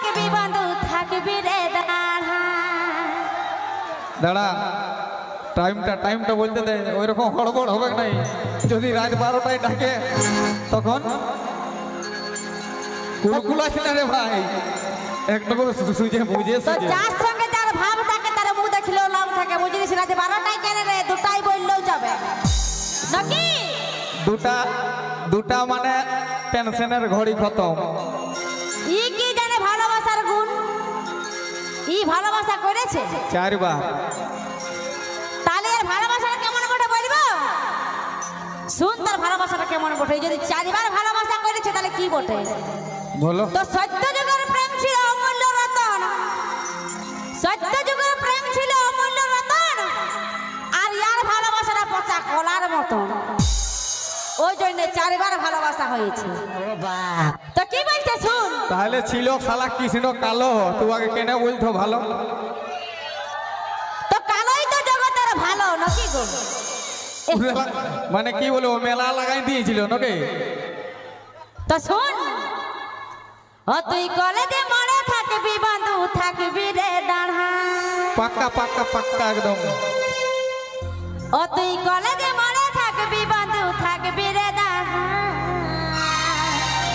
থাকবি বন্ধু থাকবি রে দাঁড়া টাইমটা বলতে দে ওই রকম হড়বড় হবে নাই যদি রাত 12টায় ডাকে তখন কুলকুল আছে না রে ভাই একটা করে সুজে বুঝে তো যার সঙ্গে যার ভাব থাকে তার মুখ দেখলেও লাভ থাকে বুঝিস রাত 12টায় কেন রে 2টায় বললেও যাবে নাকি দুটা মানে টেনশনের ঘড়ি খতম ই কি জানে ভালোবাসার গুণ ই ভালোবাসা করেছে 4 বার তাহলে এর ভালোবাসাটা কেমন বটে বলবো শুন তার ভালোবাসাটা কেমন বটে যদি 4 বার ভালোবাসা করেছে তাহলে কি বটে বলো তো সত্য যুগের প্রেম ছিল অমূল্য রতন সত্য যুগের প্রেম ছিল অমূল্য রতন আর ইয়ার ভালোবাসাটা পচা কলার মতন ওই জন্য 4 বার ভালোবাসা হয়েছে তো কি বলছে শুন তাহলে ছিল শালা কৃষ্ণ কালো তুই আগে কেন বলতো ভালো তো কালোই তো জগতের ভালো নাকি গো মানে কি বলবো মেলা লাগাই দিয়েছিল নাকি তো শুন ও তুই কলেজে মরে থাকবি বন্ধু থাকবি রে দাঁড়া পাক্কা একদম ও তুই কলেজে মরে থাকবি বন্ধু থাকবি রে দাঁড়া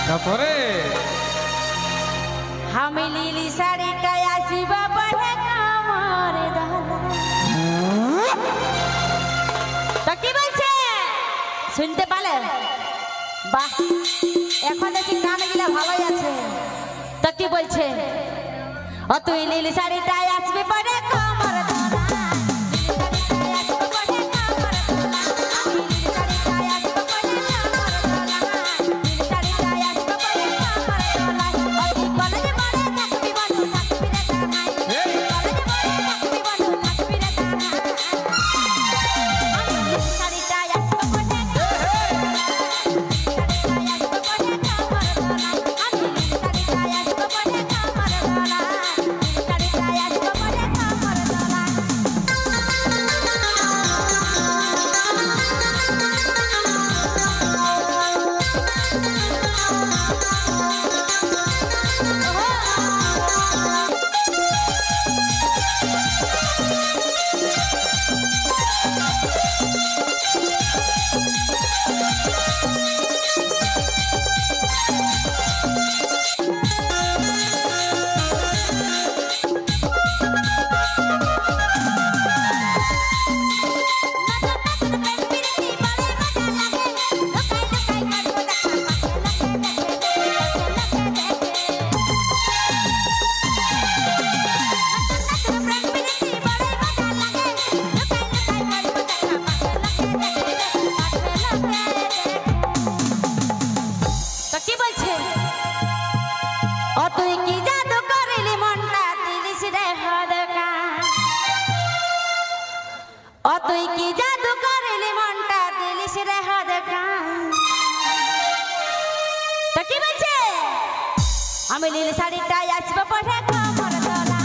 তারপরে আমি নীলি শাড়িটাই আসিব পড়ে কামর তো কি বলছে শুনতে পালে বাহ এখন দেখি গানগুলা ভালোই আছে তো কি বলছে ও তুই নীলি শাড়িটাই আসবি পড়ে কামর তুই কি জাদু করলি মনটা দিলিস রে হদকা তো কি বলছে আমি নীল শাড়িটাই আসব পড়ে কামর দোলা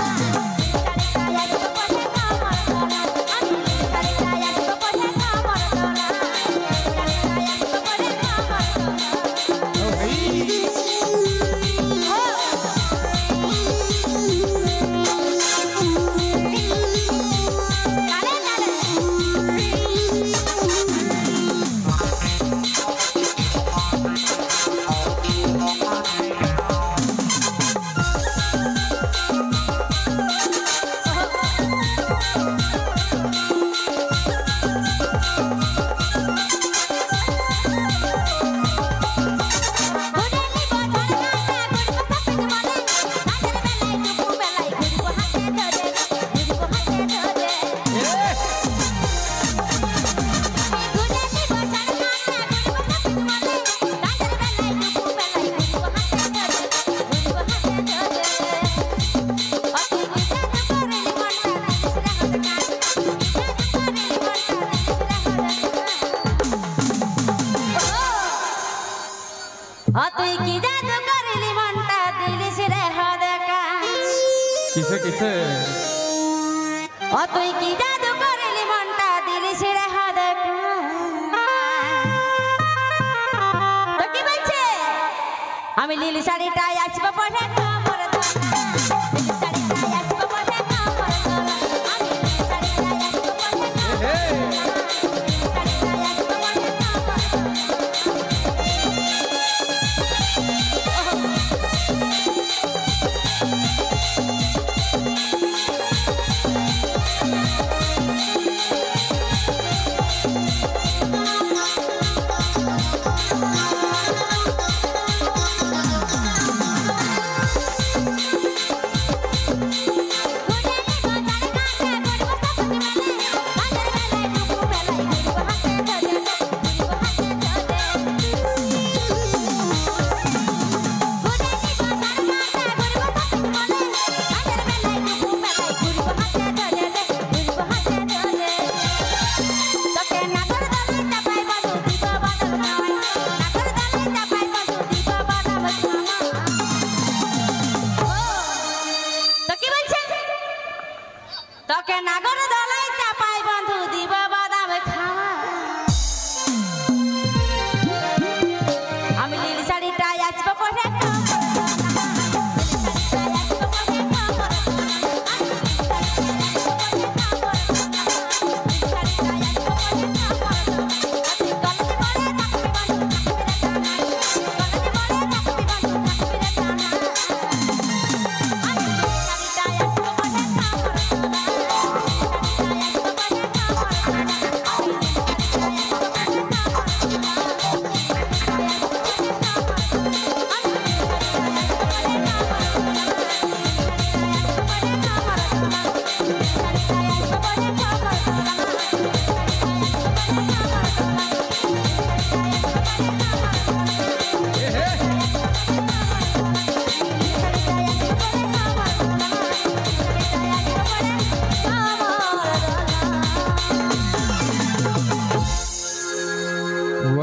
তুই কি জাদু করলি মনটা দিলিস রে হদকা কিসে তুই কি জাদু করলি মনটা দিলিস রে হদকা তো কি বলছে আমি নীল শাড়িটাই আসব পড়ে কামর দোলা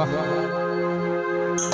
বাহ